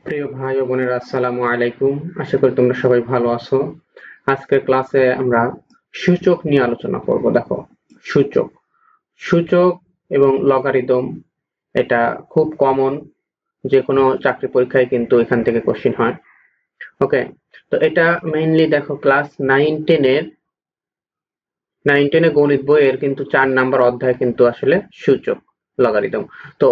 প্রিয় ভাই ও বোনেরা, আসসালামু আলাইকুম। আশা করি তোমরা সবাই ভালো আছো। আজকের ক্লাসে আমরা সূচক নিয়ে আলোচনা করব। দেখো, সূচক সূচক এবং লগারিদম এটা খুব কমন, যে কোনো চাকরি পরীক্ষায় কিন্তু এখান থেকে কোশ্চেন হয়। ওকে, তো এটা মেইনলি দেখো ক্লাস 9-10 গণিত বইয়ের কিন্তু 4 নাম্বার অধ্যায় কিন্তু আসলে সূচক, লগারিদম। তো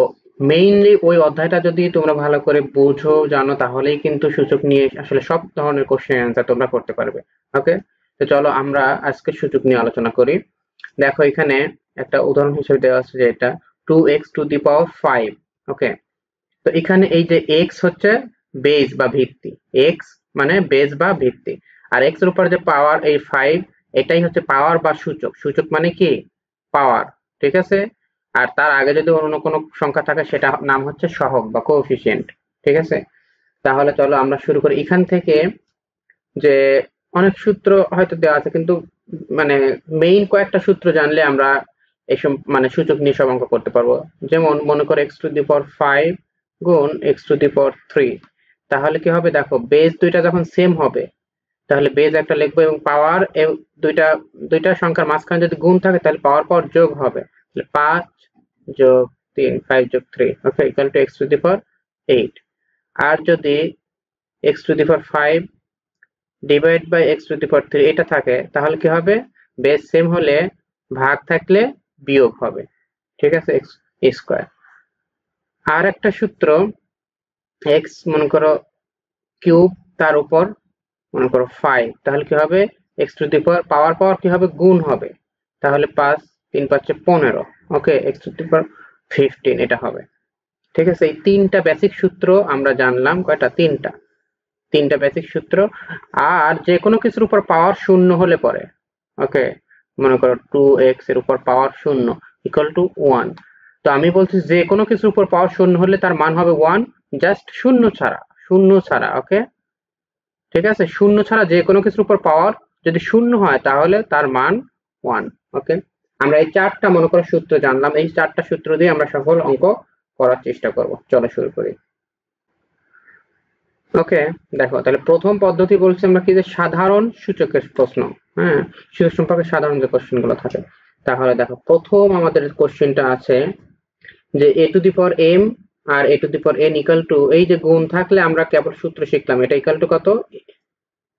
মেইনলি ওই অধ্যায়টা যদি তোমরা ভালো করে বোঝো, জানো, তাহলেই কিন্তু সূচক নিয়ে আসলে সব ধরনের কোশ্চেন অ্যান্সার তোমরা করতে পারবে। ওকে, তো চলো আমরা আজকে সূচক নিয়ে আলোচনা করি। দেখো, এখানে একটা উদাহরণ হিসেবে দেওয়া আছে যে এটা 2x⁵। ওকে, তো এখানে এই যে এক্স হচ্ছে বেস বা ভিত্তি, এক্স মানে বেস বা ভিত্তি, আর এক্স এর উপর যে পাওয়ার এই 5, এটাই হচ্ছে পাওয়ার বা সূচক। সূচক মানে কি? পাওয়ার, ঠিক আছে। আর তার আগে যদি অন্য কোনো সংখ্যা থাকে সেটা নাম হচ্ছে সহগ বা কোএফিসিয়েন্ট, ঠিক আছে। তাহলে চলো আমরা শুরু করি এখান থেকে। যে অনেক সূত্র হয়তো দেওয়া আছে, কিন্তু মানে মেইন কয়েকটা সূত্র জানলে আমরা এইসব মানে সূচক নিয়ে সব অঙ্ক করতে পারবো। যেমন মনে করো x⁵ গুণ x⁵, তাহলে কি হবে? দেখো, বেস দুইটা যখন সেম হবে তাহলে বেস একটা লিখবো এবং পাওয়ার দুইটা দুইটা সংখ্যার মাঝখানে যদি গুণ থাকে তাহলে পাওয়ার পর যোগ হবে। তাহলে 5 যোগ 3, 5 যোগ 3, ওকে, ইকুয়াল টু x⁵। আর যদি x⁵ ডিভাইড বাই x⁵ এটা থাকে তাহলে কি হবে? বেস সেম হলে ভাগ থাকলে বিয়োগ হবে, ঠিক আছে, x স্কয়ার। আর একটা সূত্র, x মনে করো কিউব, তার উপর মনে করো 5, তাহলে কি হবে? পাওয়ার পাওয়ার কি হবে? গুণ হবে। তাহলে 5 3 5 15, ওকে, x⁵ এটা হবে, ঠিক আছে। এই তিনটা বেসিক সূত্র আমরা জানলাম। কয়টা? তিনটা বেসিক সূত্র। আর যে কোনো কিছুর উপর পাওয়ার শূন্য হলে পরে, ওকে, মনে করো 2x এর উপর পাওয়ার শূন্য ইকুয়াল টু 1। তো আমি বলছি যে কোনো কিছুর উপর পাওয়ার শূন্য হলে তার মান হবে 1, জাস্ট শূন্য ছাড়া, শূন্য ছাড়া, ওকে, ঠিক আছে। শূন্য ছাড়া যে কোনো কিছুর উপর পাওয়ার যদি শূন্য হয় তাহলে তার মান 1, ওকে। আমরা এই চারটা মনে করো সূত্র জানলাম। এই চারটা সূত্র দিয়ে আমরা সকল অঙ্ক করার চেষ্টা করব। চলো শুরু করি। ওকে, দেখো, তাহলে প্রথম পদ্ধতি বলছি আমরা কি? যে সাধারণ সূচকের প্রশ্ন। হ্যাঁ, সূচক সম্পর্কে সাধারণ যে কোশ্চেন গুলো থাকে। তাহলে দেখো, প্রথম আমাদের কোশ্চেনটা আছে যে a⁴m R a⁴n equal to, এই যে গুণ থাকলে আমরা কেবল সূত্র শিখলাম, এটা ইকুয়াল টু কত?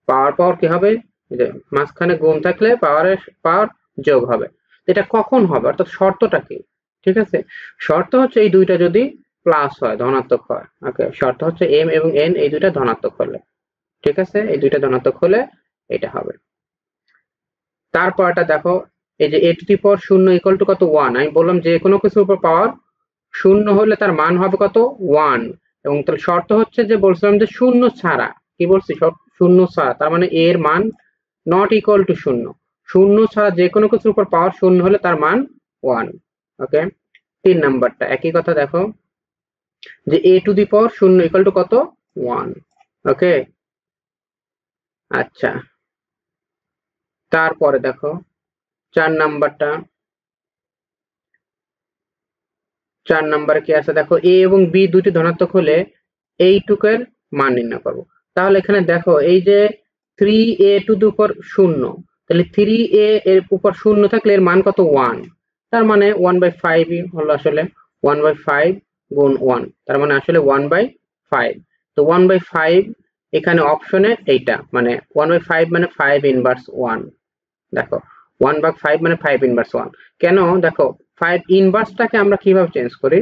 পাওয়ার পাওয়ার কি হবে? যে মাঝখানে গুণ থাকলে পাওয়ারের পাওয়ার যোগ হবে। এটা কখন হবে, অর্থাৎ শর্তটা কি? ঠিক আছে, শর্ত হচ্ছে এই দুইটা যদি প্লাস হয়, ধনাত্মক হয়। ওকে, শর্ত হচ্ছে m এবং n এই দুইটা ধনাত্মক হলে, ঠিক আছে, এই দুইটা ধনাত্মক হলে এটা হবে। তারপরটা দেখো, এই যে a⁴0 ইকুয়াল টু কত? 1। আমি বললাম যে কোনো কিছুর উপর পাওয়ার শূন্য হলে তার মান হবে কত? 1। এবং তার শর্ত হচ্ছে যে বলছিলাম যে শূন্য ছাড়া, কি বলছি? শূন্য ছাড়া, তার মানে এর মান নট ইকুয়াল টু শূন্য। শূন্য ছাড়া যে কোনো কিছুর উপর পাওয়ার শূন্য হলে তার মান 1, ওকে। 3 নাম্বারটা একই কথা। দেখো যে a⁴0 ইকুয়াল টু কত? 1, ওকে। আচ্ছা, তারপরে দেখো 4 নাম্বারটা। 4 নাম্বারে কি আছে? দেখো, a এবং b দুটি ধনাত্মক হলে এইটুকের মান নির্ণয় করব। তাহলে এখানে দেখো, এই যে 3a⁴0, তাহলে 3a এর উপর শূন্য থাকলে এর মান কত? 1। তার মানে 1/5 হলো আসলে 1/5 গুণ 1, তার মানে আসলে 1/5। তো 1/5 এখানে অপশনে এইটা, মানে 1/5 মানে 5 ইনভার্স 1। দেখো, 1/5 মানে 5 ইনভার্স 1। কেন? দেখো, 5 ইনভার্সটাকে আমরা কিভাবে চেঞ্জ করি?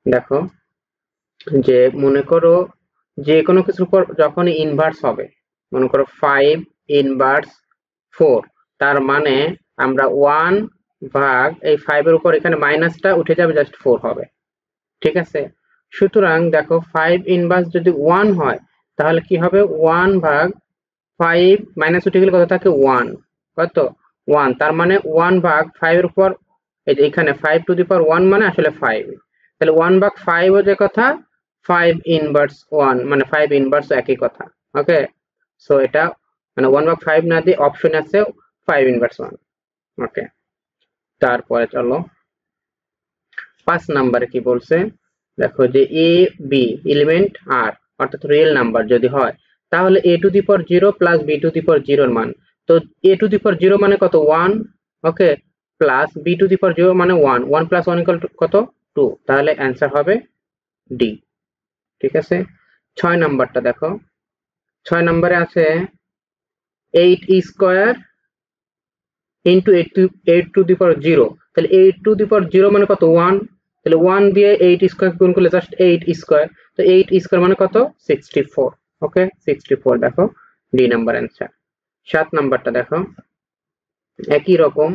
দেখো, যে মনে করো যে কোনো কিছুর উপর যখনই ইনভার্স হবে, মনে করো 5 ইনভার্স 4, তার মানে আমরা 1 ভাগ এই 5 এর উপর এখানে মাইনাসটা উঠে যাবে, জাস্ট 4 হবে, ঠিক আছে। সুতরাং দেখো, 5 ইনভার্স যদি 1 হয় তাহলে কি হবে? 1 ভাগ 5 মাইনাস উঠে গেলে কত থাকে? 1। কত? 1। তার মানে 1 ভাগ 5 এর উপর, এই যে এখানে 5⁴ মানে আসলে 5। তাহলে 1 ভাগ 5 ও যে কথা, 5 ইনভার্স 1 মানে 5 ইনভার্স একই কথা, ওকে। সো এটা মানে 1 ভাগ 5 না দিয়ে অপশনে আছে 5 ইনভার্স 1, ওকে। তারপরে চলো 5 নাম্বারে কি বলছে। দেখো যে এ বি এলিমেন্ট আর, অর্থাৎ রিয়েল নাম্বার যদি হয়, তাহলে a to the power 0 plus b to the power 0 এর মান। তো a টু দি পাওয়ার 0 মানে কত 1, ওকে, plus b to the power 0 মানে 1, 1 প্লাস 1 ইকুয়াল টু কত 2, তাহলে অ্যান্সার হবে ডি। ঠিক আছে, 6 নাম্বারটা দেখো। 6 নম্বরে আছে 8 square into 8 two the power 0, তাহলে 8 টু দি পাওয়ার 0 মানে কত 1, তাহলে 1 দিয়ে 8 স্কয়ার গুণ করলে জাস্ট 8 স্কয়ার, তো 8 স্কয়ার মানে কত 64, ওকে 64 দেখো ডি নাম্বার অ্যান্সার। 7 নাম্বারটা দেখো, একই রকম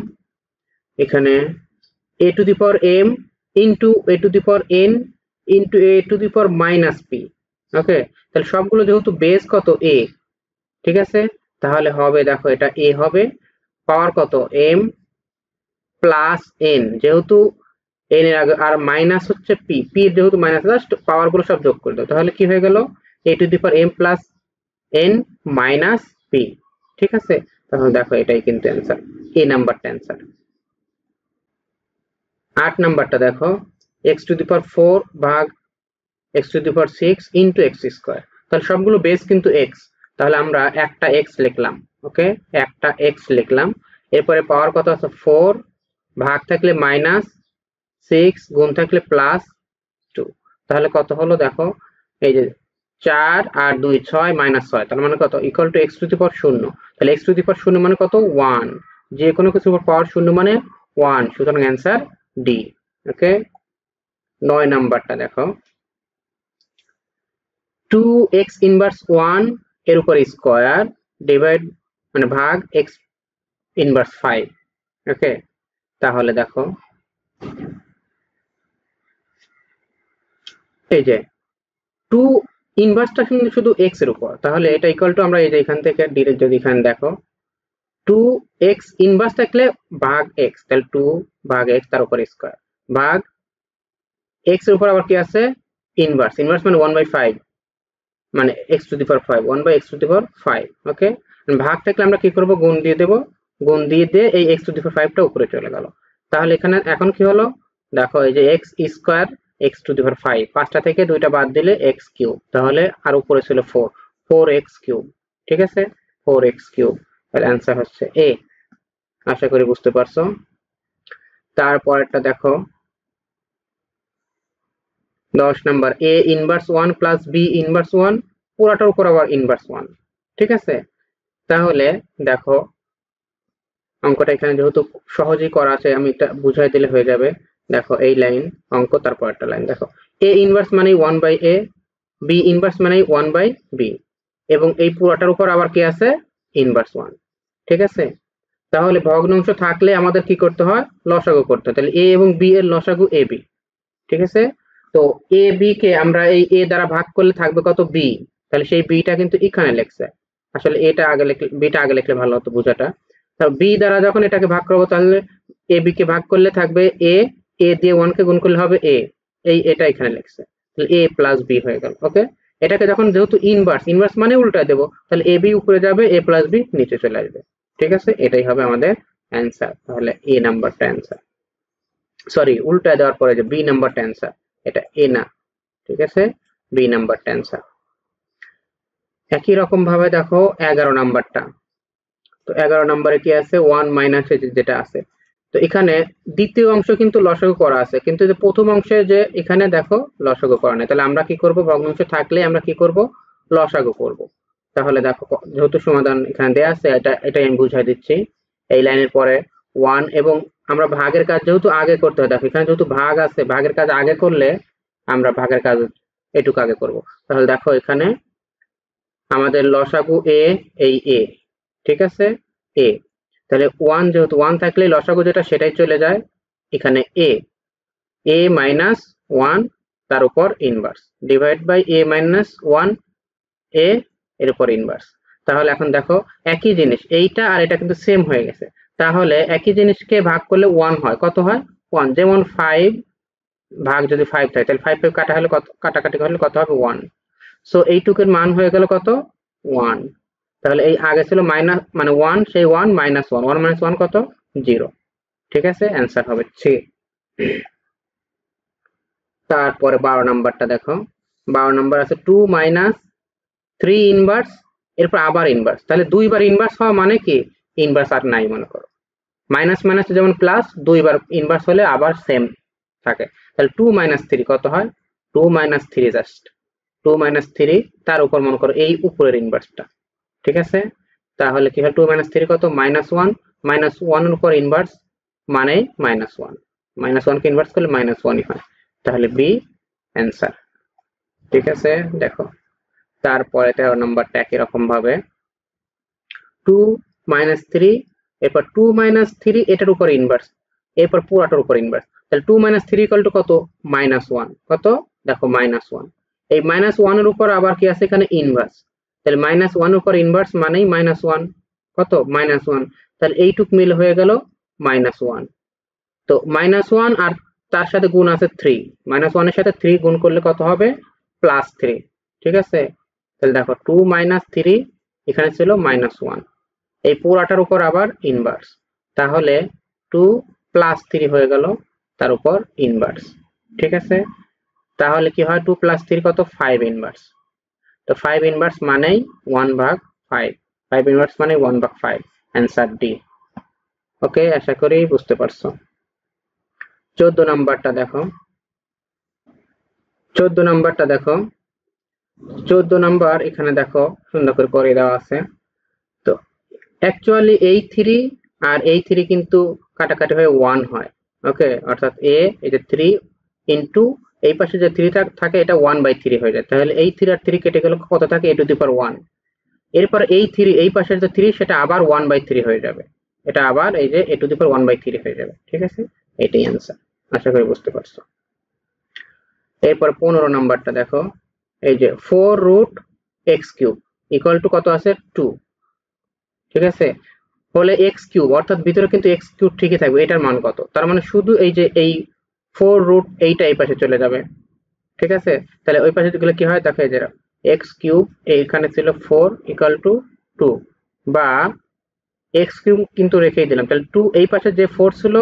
এখানে a to the power m into a to the power n into a to the power minus p, ওকে, তাহলে সবগুলো যেহেতু বেস কত a, ঠিক আছে, তাহলে হবে দেখো এটা a হবে, পাওয়ার কত m প্লাস n, যেহেতু n এর আগে আর মাইনাস হচ্ছে p, p এর যেহেতু মাইনাস, জাস্ট পাওয়ার গুলো সব যোগ করে দাও, তাহলে কি হয়ে গেল a to the power m plus n minus p। ঠিক আছে, তাহলে দেখো এটাই কিন্তু অ্যান্সার, এ নাম্বারটা অ্যান্সার। 8 নাম্বারটা দেখো, x টু দি পাওয়ার 4 ভাগ x to the power 6 into x square, তাহলে সবগুলো বেস কিন্তু x, তাহলে আমরা একটা x লিখলাম, ওকে, একটা x লিখলাম, এরপরে পাওয়ার কত আছে 4, ভাগ থাকলে মাইনাস, 6 গুণ থাকলে প্লাস 2, তাহলে কত হলো দেখো, এই যে 4 আর 2 6 মাইনাস 6, তার মানে কত equal to x to the power 0, তাহলে x টু দি পাওয়ার 0 মানে কত 1, যে কোনো কিছুর উপর পাওয়ার 0 মানে 1, সুতরাং অ্যান্সার ডি। ওকে, 9 নাম্বারটা দেখো, 2x ইনভার্স 1 এর উপর স্কয়ার ডিভাইড মানে ভাগ x ইনভার্স 5, ওকে, তাহলে দেখো এই যে 2 ইনভার্সটা কিন্তু শুধু x এর উপর, তাহলে এটা ইকুয়াল টু আমরা এই যে এখান থেকে ডিরেক্ট যদি এখানে দেখো 2x ইনভার্স থাকলে ভাগ x, তাহলে 2 ভাগ x তার উপর স্কয়ার ভাগ x এর উপর আবার কি আছে ইনভার্স, ইনভার্স মানে 1/5 মানে x to the power 5, 1/x to the power 5, okay, ভাগ থাকলে আমরা কি করব গুণ দিয়ে দেব, গুণ দিয়ে এই x টু দি পাওয়ার 5 টা উপরে চলে গেল, তাহলে এখানে এখন কি হলো দেখো এই যে x square x to the power 5, পাঁচটা থেকে দুইটা বাদ দিলে x কিউব, তাহলে আর উপরে ছিল 4, 4x কিউব, ঠিক আছে 4x কিউব, তাহলে অ্যান্সার হচ্ছে এ। আশা করি বুঝতে পারছো। তারপরটা দেখো 10 number, a inverse 1 plus b inverse 1 পুরাটার উপর আবার ইনভার্স 1, ঠিক আছে, তাহলে দেখো অঙ্কটা এখানে যেহেতু সহজেই করা আছে, আমি এটা বুঝাই দিলে হয়ে যাবে। দেখো এই লাইন অঙ্ক, তারপর একটা লাইন দেখো, a ইনভার্স মানে 1/a, b ইনভার্স মানে 1/b, এবং এই পুরাটার উপর আবার কি আছে ইনভার্স 1, ঠিক আছে, তাহলে ভগ্নাংশ থাকলে আমাদের কি করতে হয় লসাগু করতে হয়, তাহলে a এবং b এর লসাগু ab, ঠিক আছে, তো এ বি কে আমরা এই এ দ্বারা ভাগ করলে থাকবে কত বি, তাহলে সেই বিটা কিন্তু এখানে লেখছে, আসলে এটা আগে লিখলে বিটা আগে লিখলে ভালো হতো বোঝাটা, তো বি দ্বারা যখন এটাকে ভাগ করবো তাহলে এ বি কে ভাগ করলে থাকবে এ, এ দিয়ে 1 কে গুণ করলে হবে এ, এই এটা এখানে লিখছে, তাহলে এ প্লাস বি হয়ে গেল, ওকে, এটাকে যখন যেহেতু ইনভার্স, ইনভার্স মানে উল্টায় দেবো, তাহলে এ বি উপরে যাবে, এ প্লাস বি নিচে চলে আসবে, ঠিক আছে, এটাই হবে আমাদের অ্যান্সার, তাহলে এ নাম্বারটা অ্যান্সার, সরি উল্টায় দেওয়ার পরে যে বি নাম্বারটা অ্যান্সার, এটা এ না, ঠিক আছে, বি নাম্বারটা অ্যান্সার। একই রকম ভাবে দেখো 11 নাম্বারটা, তো 11 নম্বরে কি আছে 1 মাইনাস যেটা আছে, তো এখানে দ্বিতীয় অংশ কিন্তু লসাগু করা আছে, কিন্তু যে প্রথম অংশে যে এখানে দেখো লসাগু করা নেই, তাহলে আমরা কি করব ভগ্নাংশ থাকলে আমরা কি করব লসাগু করব, তাহলে দেখো যেহেতু সমাধান এখানে দেয়া আছে, এটা আমি বুঝাই দিচ্ছি, এই লাইনের পরে 1 এবং আমরা ভাগের কাজ যেহেতু আগে করতে হয়, দেখো এখানে যেহেতু ভাগ আছে, ভাগের কাজ আগে করলে আমরা ভাগের কাজ এটুকু আগে করব, তাহলে দেখো এখানে আমাদের লসাগু এ, এই এ, ঠিক আছে এ, তাহলে 1 যেহেতু 1 থাকলে লসাগু যেটা সেটাই চলে যায় এখানে এ মাইনাস 1 তার উপর inverse divide by A minus 1 A এর উপর ইনভার্স, তাহলে এখন দেখো একই জিনিস এইটা আর এটা কিন্তু সেম হয়ে গেছে, তাহলে একই জিনিসকে ভাগ করলে 1 হয়, কত হয় 1, যেমন 5 ভাগ যদি 5 থাকে তাহলে 5 কাটা হলে কত, কাটাকাটি হলে কত হবে 1, সো এইটুকুর মান হয়ে গেল কত 1, তাহলে এই আগে ছিল মাইনাস মানে 1, সেই 1 মাইনাস 1, 1 মাইনাস 1 কত 0, ঠিক আছে, অ্যান্সার হবে 3। তারপরে 12 নাম্বারটা দেখো, 12 নম্বর আছে 2 মাইনাস 3 ইনভার্স, এরপর আবার ইনভার্স, তাহলে দুইবার ইনভার্স হওয়া মানে কি ইনভার্স আর নাই মনে করো। মাইনাস মাইনাস যেমন প্লাস, দুইবার ইনভার্স হলে আবার সেম থাকে। তাহলে 2 মাইনাস 3 কত হয়? 2 মাইনাস 3 জাস্ট 2 মাইনাস 3, তার উপর মনে করো এই উপরের ইনভার্সটা, ঠিক আছে? তাহলে কি হয় 2 মাইনাস 3 কত? -1, -1 এর উপর ইনভার্স মানে -1, -1 কে ইনভার্স করলে -1ই হয়, তাহলে বি অ্যান্সার, ঠিক আছে? দেখো তারপরে 13 নম্বরটা একই রকম ভাবে 2 মাইনাস 3, এরপর 2 মাইনাস 3 এটার উপর ইনভার্স, এরপর পুরাটার উপর ইনভার্স, তাহলে 2 মাইনাস 3 ইকুয়াল টু কত? -1, কত? দেখো -1, এই -1 এর উপর আবার কি আছে এখানে? ইনভার্স, তাহলে -1 এর উপর ইনভার্স মানেই -1, কত? -1, তাহলে এইটুক মিল হয়ে গেল -1, তো -1 আর তার সাথে গুণ আছে 3, -1 এর সাথে 3 গুণ করলে কত হবে? +3, ঠিক আছে? তাহলে দেখো 2 মাইনাস 3 এখানে ছিল -1, এই পুরাটার উপর আবার ইনভার্স, তাহলে 2 প্লাস 3 হয়ে গেল তার উপর ইনভার্স, ঠিক আছে? তাহলে কি হয় 2 প্লাস 3 কত? 5 ইনভার্স, তো 5 ইনভার্স মানেই 1/5, 5 ইনভার্স মানে 1/5, অ্যান্সার ডি। ওকে, আশা করি বুঝতে পারছো। 14 নাম্বারটা দেখো, 14 নাম্বারটা দেখো, 14 নাম্বার এখানে দেখো সুন্দর করে করে দেওয়া আছে। তো অ্যাকচুয়ালি এই 3 আর এই 3 কিন্তু কাটাকাটি হয়ে 1 হয়, ওকে, অর্থাৎ এই যে 3 ইনটু এই পাশে যে 3 থাকে এটা 1/3 হয়ে যায়, তাহলে এই 3 আর 3 কেটে গেল, কত থাকে? a টু দি পাওয়ার 1, এরপর এই 3 এই পাশের যে 3 সেটা আবার 1/3 হয়ে যাবে, এটা আবার এই যে a টু দি পাওয়ার 1/3 হয়ে যাবে, ঠিক আছে? এটাই অ্যান্সার, আশা করি বুঝতে পারছো। এরপর 15 নাম্বারটা দেখো, এই যে 4√x³ ইকুয়াল টু কত আছে? 2, ঠিক আছে? হলে x³ অর্থাৎ ভিতরে কিন্তু x³ ঠিকই থাকবে, এটার মান কত? তার মানে শুধু এই যে এই 4 এইটা এই পাশে চলে যাবে, ঠিক আছে? তাহলে ওই পাশে গেলে কি হয় দেখো, এই যে x³ এইখানে ছিল 4 ইকুয়াল টু 2, বা x³ কিন্তু রেখেই দিলাম, তাহলে 2 এই পাশে যে 4 ছিল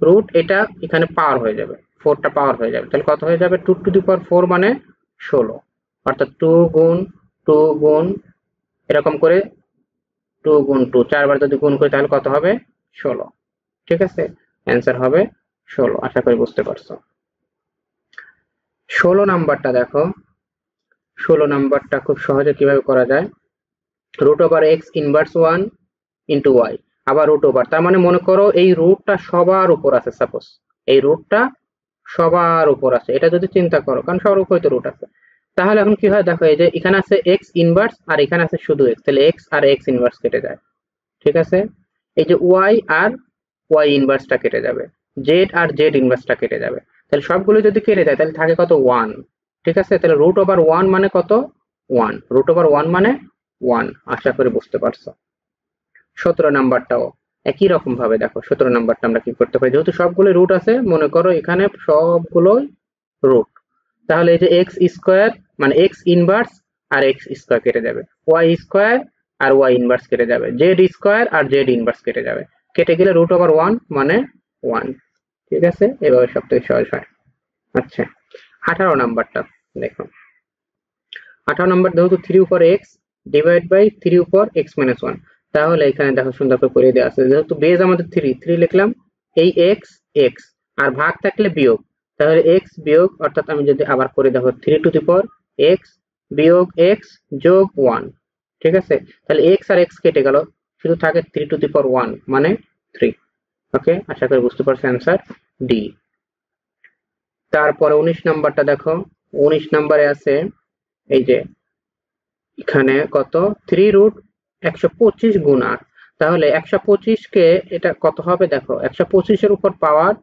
রুট, এটা এখানে পাওয়ার হয়ে যাবে, 4টা পাওয়ার হয়ে যাবে, তাহলে কত হয়ে যাবে? 2 টু দি পাওয়ার 4 মানে 16, অর্থাৎ 2 গুণ 2 গুণ এরকম করে 2 গুণ 2 4বার যদি গুণ করি তাহলে কত হবে? 16, ঠিক আছে? অ্যান্সার হবে 16, আশা করি বুঝতে পারছো। 16 নাম্বারটা দেখো, 16 নাম্বারটা খুব সহজে কিভাবে করা যায়, √x ইনভার্স 1 ইন্টু ওয়াই, আবার রুট ওভার, তার মানে মনে করো এই রুটটা সবার উপর আছে, সাপোজ এই রুটটা সবার উপর আছে, এটা যদি চিন্তা করো, কারণ সবার উপরে তো রুট আছে, তাহলে এখন কি হয় দেখো, এই যে এখানে আছে x ইনভার্স আর এখানে আছে শুধু x, তাহলে x আর x ইনভার্স কেটে যায়, ঠিক আছে? এই যে y আর y ইনভার্সটা কেটে যাবে, z আর z ইনভার্সটা কেটে যাবে, তাহলে সবগুলো যদি কেটে যায় তাহলে থাকে কত? 1, ঠিক আছে? তাহলে √1 মানে কত? 1, √1 মানে 1, আশা করি বুঝতে পারছো। 17 নাম্বারটাও একই রকম ভাবে দেখো, 17 নাম্বারটা আমরা কি করতে পারি, যেহেতু সবগুলো রুট আছে মনে করো এখানে সবগুলোই রুট, তাহলে এই যে x স্কয়ার মানে x ইনভার্স আর x স্কয়ার কেটে যাবে, y স্কয়ার আর y ইনভার্স কেটে যাবে, z স্কয়ার আর z ইনভার্স কেটে যাবে, কেটে গেলে √1 মানে 1, ঠিক আছে? এভাবে সবথেকে সহজ হয়। আচ্ছা 18 নাম্বারটা দেখো, 18 নম্বর যেহেতু 3 উপর x ডিভাইড বাই 3 উপর x মাইনাস 1, তাহলে এখানে দেখো সুন্দর করে করে দেওয়া আছে, যেহেতু বেজ আমাদের 3 লিখলাম, এই x x আর ভাগ থাকলে বিয়োগ, তাহলে x বিয়োগ, অর্থাৎ আমি যদি আবার করে দেখো 3 টু দি পাওয়ার x বিয়োগ x যোগ 1, ঠিক আছে? তাহলে x আর x কেটে গেল, শুধু থাকে 3 টু দি পাওয়ার 1 মানে 3, ওকে, আশা করি বুঝতে পারছো, অ্যান্সার ডি। তারপরে 19 নাম্বারটা দেখো, 19 নাম্বারে আছে এই যে এখানে কত? 3√125 গুণ 8, তাহলে 125 কে এটা কত হবে দেখো, 125 এর উপর পাওয়ার,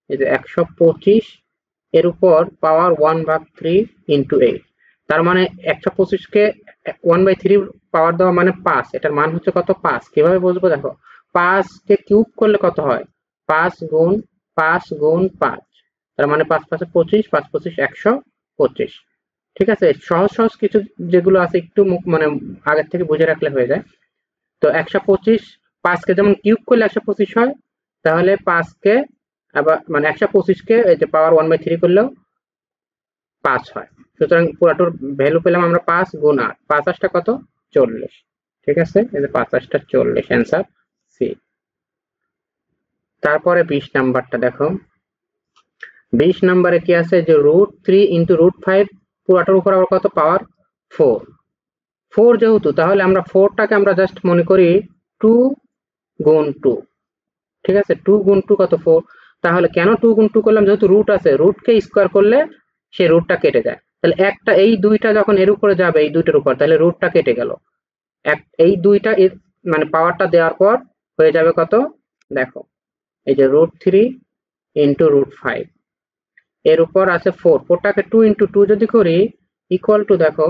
এই যে 125 এর উপর পাওয়ার 1/3 ইন্টু 8, তার মানে 125 কে 1/3 পাওয়ার দেওয়া মানে 5, এটার মান হচ্ছে কত? 5, কিভাবে বুঝবো দেখো, 5 কে কিউব করলে কত হয়? 5 গুণ 5 গুণ 5, তার মানে 5 5 25, 5 25 125, ঠিক আছে? সহজ সহজ কিছু যেগুলো আছে একটু মানে আগের থেকে বুঝে রাখলে হয়ে যায়। তো 125 5 কে যেমন কিউব করলে 125 হয়, তাহলে 5 কে আবার মানে 125 কে এই যে পাওয়ার 1/3 করলেও 5 হয়, সুতরাং পুরাটোর ভ্যালু পেলাম আমরা 5 গুণ 8, 5 8 কত 40। ঠিক আছে, এই যে 5 8 40, অ্যান্সার সি। তারপরে 20 নাম্বারটা দেখো, 20 নম্বরে কি আছে যে √3 ইন্টু √5 পুরাটার উপর আবার কত পাওয়ার 4। 4 যেহেতু, তাহলে আমরা 4টাকে আমরা জাস্ট মনে করি 2 গুণ 2। ঠিক আছে, 2 গুণ 2 কত 4। তাহলে কেন 2 গুণ 2 করলাম, যেহেতু রুট আছে, রুটকে স্কোয়ার করলে সেই রুটটা কেটে যায়। তাহলে একটা এই দুইটা যখন এর উপরে যাবে, এই দুইটার উপর, তাহলে রুটটা কেটে গেল। এই দুইটা মানে পাওয়ারটা দেওয়ার পর হয়ে যাবে কত, দেখো এই যে √3 ইন্টু √5, এর উপর আছে 4, 4টাকে 2 ইন্টু 2 যদি করি ইকুয়াল টু, দেখো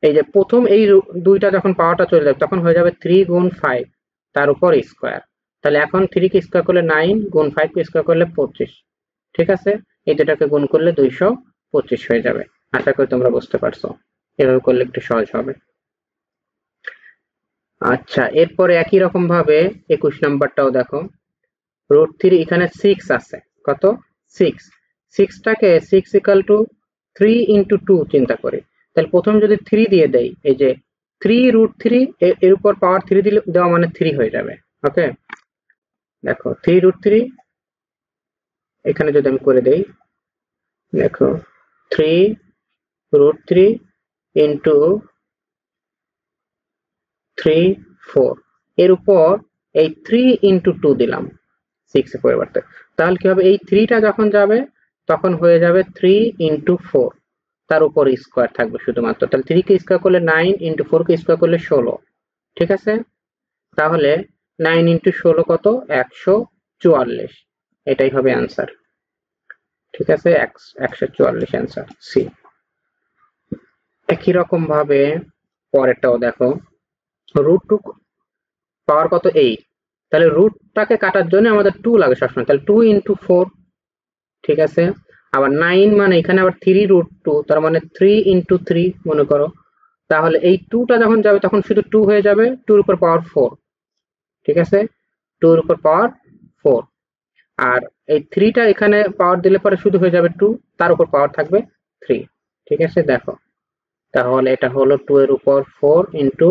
এই যে প্রথম এই দুইটা যখন পাওয়ারটা চলে যাবে তখন হয়ে যাবে 3 গুণ 5 তার উপর স্কোয়ার। তাহলে এখন 3 কে স্কোয়ার করলে 9, গুণ 5 কে স্কোয়ার করলে 25। ঠিক আছে, এই দুটাকে গুণ করলে 225 হয়ে যাবে। আশা করি তোমরা বুঝতে পারছো, এভাবে করলে একটু সহজ হবে। আচ্ছা, এরপরে একই রকম ভাবে 21 নাম্বারটাও দেখো, √3 এখানে 6 আছে, কত 6। 6টাকে 6 ইকুয়াল টু 3 ইন্টু 2 চিন্তা করি। তাহলে প্রথম যদি 3 দিয়ে দেই, এই যে 3 √3 এর উপর পাওয়ার 3 দিলে দেওয়া মানে 3 হয়ে যাবে। ওকে, দেখো 3 √3 এখানে যদি আমি করে দেই, দেখো 3 √3 ইন্টু 3 4, এর উপর এই 3 ইন্টু 2 দিলাম 6 এর পরিবর্তে। তাহলে কি হবে, এই 3টা যখন যাবে তখন হয়ে যাবে 3 ইন্টু 4, তার উপর স্কোয়ার থাকবে শুধুমাত্র। তাহলে 3 কে স্কোয়ার করলে 9, ইন্টু 4 কে স্কোয়ার করলে 16। ঠিক আছে, তাহলে 9 ইন্টু 16 কত 144, এটাই হবে অ্যান্সার। ঠিক আছে, 144 অ্যান্সার সি। একই রকম ভাবে পরেরটাও দেখো, √2 পাওয়ার কত 8, তাহলে রুটটাকে কাটার জন্য আমাদের 2 লাগে সবসময়, তাহলে 2 ইন্টু 4। ঠিক আছে, আবার 9 মানে এখানে আবার 3 √2, তার মানে 3 ইন্টু 3 মনে করো। তাহলে এই 2টা যখন যাবে তখন শুধু 2 হয়ে যাবে, 2 এর উপর পাওয়ার 4। ঠিক আছে, 2 এর উপর পাওয়ার 4, আর এই 3টা এখানে পাওয়ার দিলে পরে শুধু হয়ে যাবে 2, তার উপর পাওয়ার থাকবে 3। ঠিক আছে, দেখো তাহলে এটা হলো 2 এর উপর 4 ইন্টু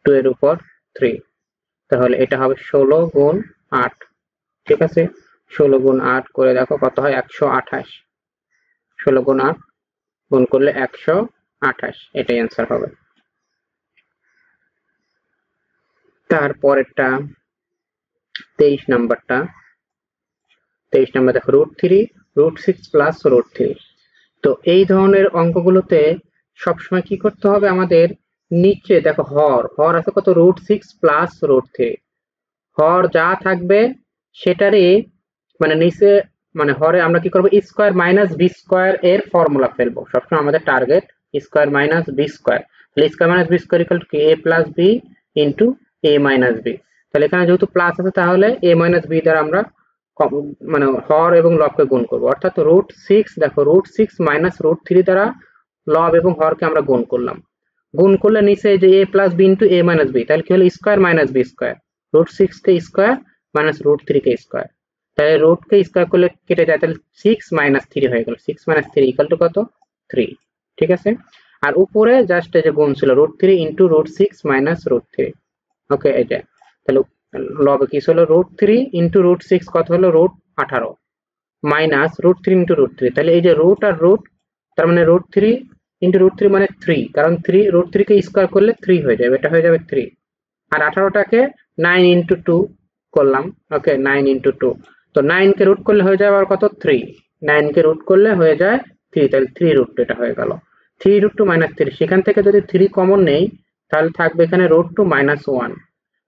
2 এর উপর 3, তাহলে এটা হবে 16 গুণ 8। ঠিক আছে, 16 গুণ 8 করে দেখো কত হয় 128। 16 গুণ 8 গুণ করলে 128, এটাই অ্যান্সার হবে। তারপরেরটা 23 নাম্বারটা, 23 নাম্বার দেখো √3 √6 প্লাস √3। তো এই ধরনের অঙ্কগুলোতে সবসময় কি করতে হবে আমাদের, নিচে দেখো হর আছে কত √6 প্লাস √3, হর যা থাকবে সেটারই মানে নিচে, মানে হরে আমরা কি করবো, স্কোয়ার মাইনাস বি স্কোয়ার এর ফর্মুলা ফেলবো। সবসময় আমাদের target square minus B square. তাহলে square minus B square equal to কি, A plus B into A minus B. তাহলে এখানে যেহেতু প্লাস আছে তাহলে এ মাইনাস বি দ্বারা আমরা মানে হর এবং লবকে গুণ করবো, অর্থাৎ √6, দেখো √6 মাইনাস √3 দ্বারা লব এবং হরকে আমরা গুণ করলাম। গুণ করলে নিচে যে এ plus B into A minus B, তাহলে কি হলো স্কোয়ার মাইনাস বি স্কোয়ার, √6 কে স্কোয়ার মাইনাস √3 কে স্কোয়ার। তাহলে রুটকে স্কোয়ার করলে কেটে যায়, তাহলে 6 মাইনাস 3 হয়ে গেল। 6 মাইনাস 3 ইকুয়াল টু কত 3। ঠিক আছে, আর উপরে জাস্ট এই যে গুণ ছিল √3 ইন্টু √6 মাইনাস √3। ওকে, এই যে তাহলে লবে কি ছিল √3 ইন্টু √6 কত হলো √18 মাইনাস √3 ইন্টু √3। তাহলে এই যে রুট আর রুট, তার মানে √3 ইন্টু √3 মানে 3, কারণ 3 কে স্কোয়ার করলে 3 হয়ে যাবে, এটা হয়ে যাবে 3। আর 18টাকে 9 ইন্টু 2 করলাম। ওকে, 9 ইন্টু 2, তো 9 কে রুট করলে হয়ে যায় আবার কত 3, 9 কে রুট করলে হয়ে যায় 3, তাহলে 3 এটা হয়ে গেল 3 মাইনাস 3। সেখান থেকে যদি 3 কমন নেই তাহলে থাকবে এখানে √2 মাইনাস 1।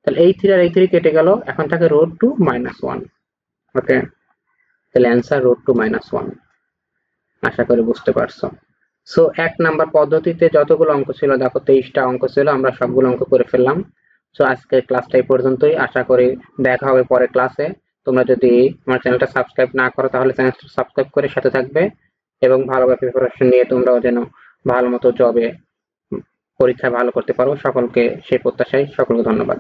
তাহলে এই 3 আর এই 3 কেটে গেল, এখন থাকে √2 মাইনাস 1। ওকে, তাহলে অ্যান্সার √2 মাইনাস 1। আশা করি বুঝতে পারছো। সো 1 নাম্বার পদ্ধতিতে যতগুলো অঙ্ক ছিল, দেখো 23টা অঙ্ক ছিল, আমরা সবগুলো অঙ্ক করে ফেললাম। সো আজকের ক্লাসটা এই পর্যন্তই, আশা করি দেখা হবে পরের ক্লাসে। তোমরা যদি আমার চ্যানেলটা সাবস্ক্রাইব না করো তাহলে চ্যানেলটা সাবস্ক্রাইব করে সাথে থাকবে, এবং ভালোভাবে প্রিপারেশন নিয়ে তোমরাও যেন ভালো মতো জবে পরীক্ষায় ভালো করতে পারো। সকলকে সেই প্রত্যাশায় সকলকে ধন্যবাদ।